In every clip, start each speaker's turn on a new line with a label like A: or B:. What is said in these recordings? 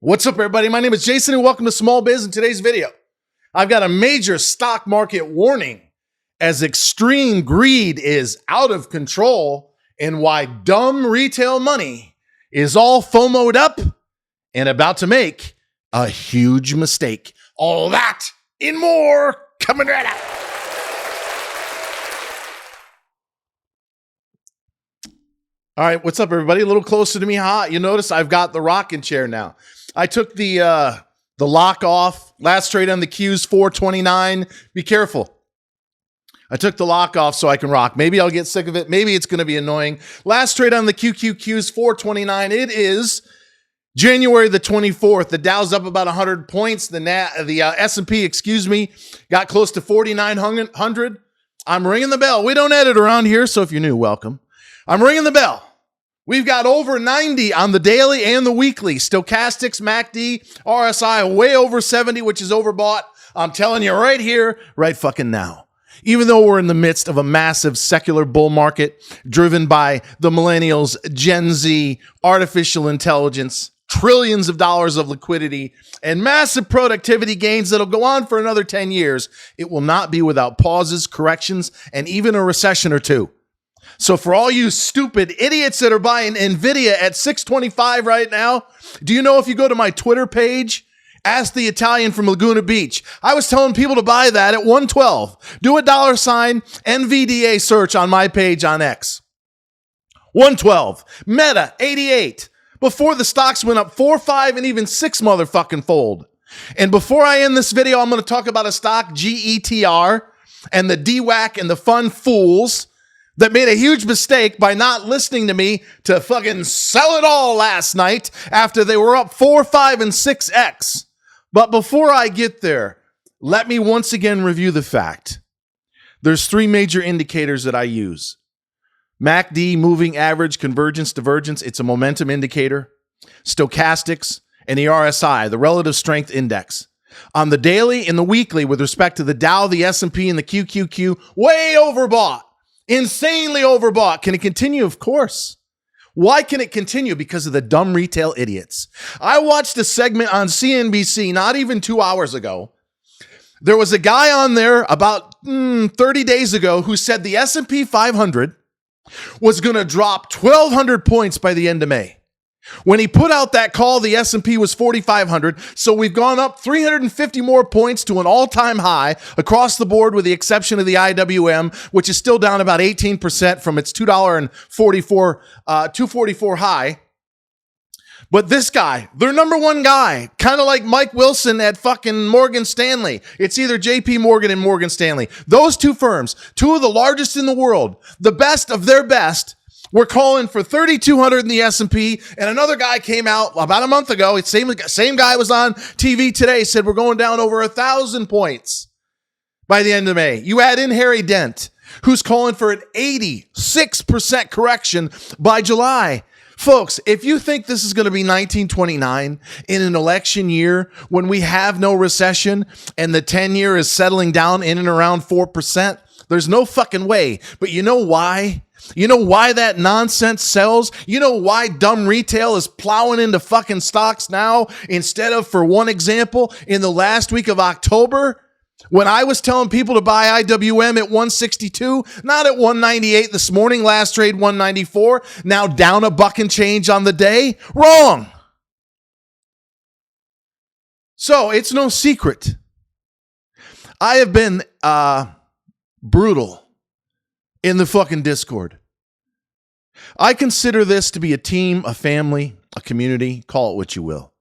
A: What's up, everybody? My name is Jason, and welcome to Small Biz. In today's video, I've got a major stock market warning as extreme greed is out of control and why dumb retail money is all FOMO'd up and about to make a huge mistake. All that and more coming right up. All right, what's up, everybody? A little closer to me, huh? You notice I've got the rocking chair now. I took the lock off. Last trade on the Q's 429. Be careful. I took the lock off so I can rock. Maybe I'll get sick of it. Maybe it's going to be annoying. Last trade on the QQQ's 429. It is January the 24th. The Dow's up about 100 points. The S&P, got close to 4,900. I'm ringing the bell. We don't edit around here, so if you're new, welcome. I'm ringing the bell. We've got over 90 on the daily and the weekly. Stochastics, MACD, RSI way over 70, which is overbought. I'm telling you right here, right fucking now. Even though we're in the midst of a massive secular bull market driven by the millennials, Gen Z, artificial intelligence, trillions of dollars of liquidity, and massive productivity gains that'll go on for another 10 years, it will not be without pauses, corrections, and even a recession or two. So for all you stupid idiots that are buying NVIDIA at $625 right now, do you know if you go to my Twitter page, ask the Italian from Laguna Beach, I was telling people to buy that at $112. Do a $ NVDA search on my page on X. $112. Meta, $88. Before the stocks went up 4, 5, and even 6 motherfucking fold. And before I end this video, I'm going to talk about a stock, GETR, and the DWAC and the fun fools that made a huge mistake by not listening to me to fucking sell it all last night after they were up 4, 5, and 6x. But before I get there, let me once again review the fact. There's 3 major indicators that I use. MACD, moving average, convergence, divergence. It's a momentum indicator. Stochastics, and the RSI, the relative strength index. On the daily and the weekly, with respect to the Dow, the S&P, and the QQQ, way overbought. Insanely overbought. Can it continue? Of course. Why can it continue? Because of the dumb retail idiots. I watched a segment on CNBC not even 2 hours ago. There was a guy on there about 30 days ago who said the S&P 500 was going to drop 1,200 points by the end of May. When he put out that call, the S&P was 4,500, so we've gone up 350 more points to an all-time high across the board with the exception of the IWM, which is still down about 18% from its $2.44 high. But this guy, their number one guy, kind of like Mike Wilson at fucking Morgan Stanley. It's either JP Morgan and Morgan Stanley. Those two firms, 2 of the largest in the world, the best of their best, we're calling for 3,200 in the S&P, and another guy came out about a month ago. It's same guy was on TV today, said we're going down over 1,000 points by the end of May. You add in Harry Dent, who's calling for an 86% correction by July. Folks, if you think this is going to be 1929 in an election year when we have no recession and the 10-year is settling down in and around 4%, there's no fucking way. But you know why? You know why that nonsense sells? You know why dumb retail is plowing into fucking stocks now instead of, for one example, in the last week of October, when I was telling people to buy IWM at 162, not at 198 this morning, last trade 194, now down a buck and change on the day? Wrong. So it's no secret. I have been brutal in the fucking Discord. I consider this to be a team, a family, a community, call it what you will.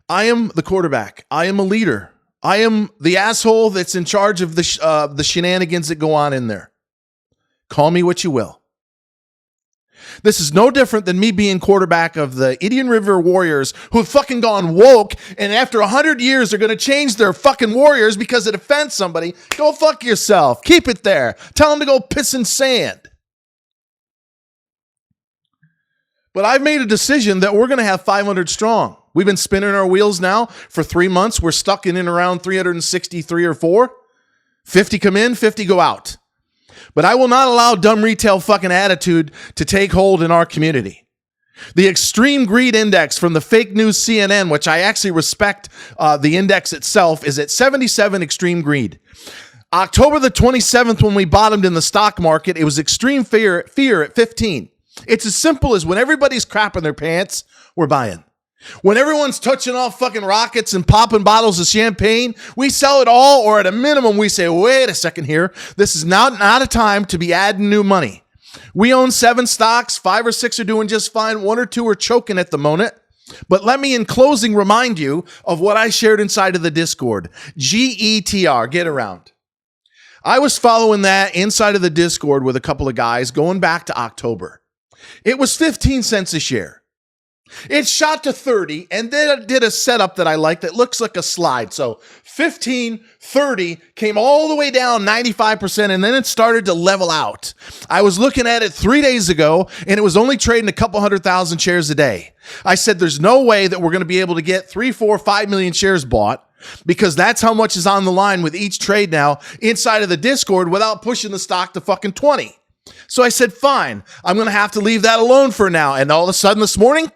A: I am the quarterback. I am a leader. I am the asshole that's in charge of the shenanigans that go on in there. Call me what you will. This is no different than me being quarterback of the Indian River Warriors who have fucking gone woke, and after 100 years they're going to change their fucking Warriors because it offends somebody. Go fuck yourself. Keep it there. Tell them to go piss in sand. But I've made a decision that we're going to have 500 strong. We've been spinning our wheels now for 3 months. We're stuck in and around 363 or 4. 50 come in, 50 go out. But I will not allow dumb retail fucking attitude to take hold in our community. The extreme greed index from the fake news CNN, which I actually respect the index itself, is at 77 extreme greed. October the 27th, when we bottomed in the stock market, it was extreme fear at 15. It's as simple as when everybody's crapping their pants, we're buying. When everyone's touching off fucking rockets and popping bottles of champagne, we sell it all, or at a minimum, we say, wait a second here. This is not a time to be adding new money. We own 7 stocks. 5 or 6 are doing just fine. 1 or 2 are choking at the moment. But let me, in closing, remind you of what I shared inside of the Discord. GETR, get around. I was following that inside of the Discord with a couple of guys going back to October. It was 15 cents a share. It shot to 30, and then it did a setup that I like that looks like a slide. So 15, 30, came all the way down 95%, and then it started to level out. I was looking at it 3 days ago, and it was only trading a couple 100,000 shares a day. I said, there's no way that we're going to be able to get 3, 4, 5 million shares bought, because that's how much is on the line with each trade now inside of the Discord without pushing the stock to fucking 20. So I said, fine, I'm going to have to leave that alone for now. And all of a sudden this morning,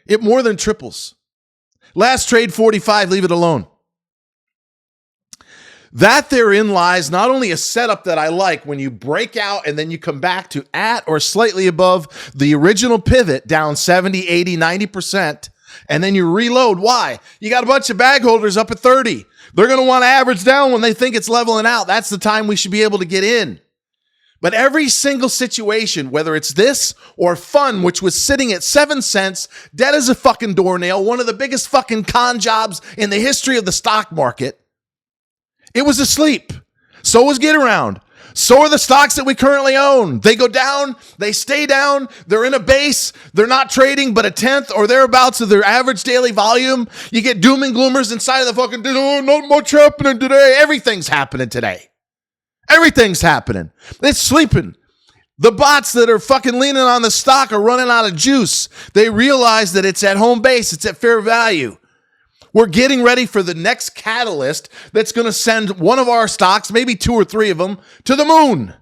A: it more than triples. Last trade 45, leave it alone. That therein lies not only a setup that I like when you break out and then you come back to at or slightly above the original pivot down 70, 80, 90%, and then you reload. Why? You got a bunch of bag holders up at 30. They're going to want to average down when they think it's leveling out. That's the time we should be able to get in. But every single situation, whether it's this or fun, which was sitting at 7 cents, dead as a fucking doornail, one of the biggest fucking con jobs in the history of the stock market, it was asleep. So was Get Around. So are the stocks that we currently own. They go down, they stay down, they're in a base, they're not trading but a tenth or thereabouts of their average daily volume. You get doom and gloomers inside of the fucking, oh, not much happening today. Everything's happening today. Everything's happening. It's sleeping. The bots that are fucking leaning on the stock are running out of juice. They realize that it's at home base. It's at fair value. We're getting ready for the next catalyst that's going to send one of our stocks, maybe 2 or 3 of them, to the moon.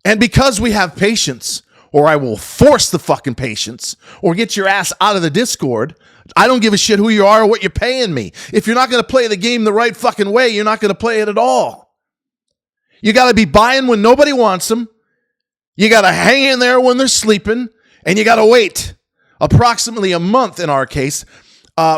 A: And because we have patience, or I will force the fucking patience, or get your ass out of the Discord, I don't give a shit who you are or what you're paying me. If you're not going to play the game the right fucking way, you're not going to play it at all. You got to be buying when nobody wants them. You got to hang in there when they're sleeping. And you got to wait approximately a month in our case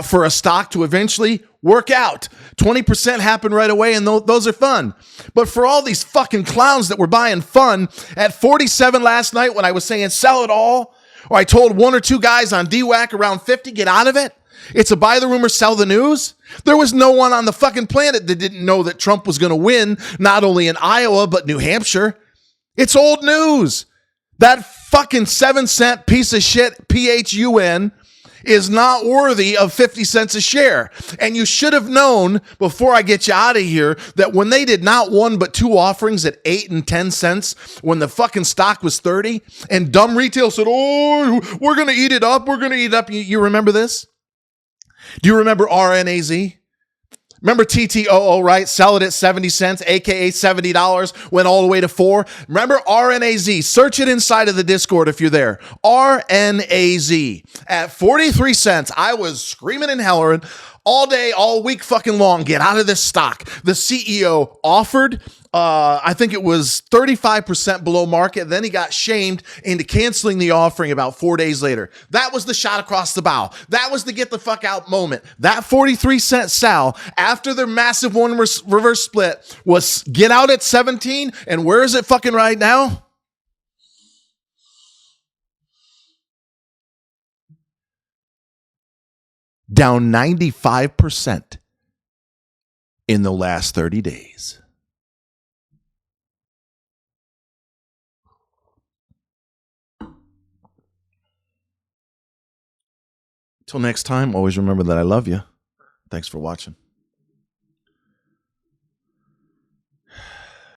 A: for a stock to eventually work out. 20% happen right away, and those are fun. But for all these fucking clowns that were buying fun, at 47 last night when I was saying sell it all, or I told 1 or 2 guys on DWAC around 50, get out of it. It's a buy the rumor, sell the news. There was no one on the fucking planet that didn't know that Trump was going to win, not only in Iowa, but New Hampshire. It's old news. That fucking 7-cent piece of shit, PHUN, is not worthy of 50 cents a share. And you should have known before I get you out of here that when they did not 1 but 2 offerings at 8 and 10 cents, when the fucking stock was 30, and dumb retail said, oh, we're going to eat it up. We're going to eat it up. You remember this? Do you remember RNAZ? Remember TTOO, right? Sell it at 70 cents, aka $70, went all the way to 4. Remember RNAZ? Search it inside of the Discord if you're there. RNAZ. At 43 cents, I was screaming and hollering all day, all week fucking long. Get out of this stock. The CEO offered, I think it was 35% below market. Then he got shamed into canceling the offering about 4 days later. That was the shot across the bow. That was the get the fuck out moment. That 43-cent sell after their massive one reverse split was get out at 17. And where is it fucking right now? Down 95% in the last 30 days. Till next time, always remember that I love you. Thanks for watching.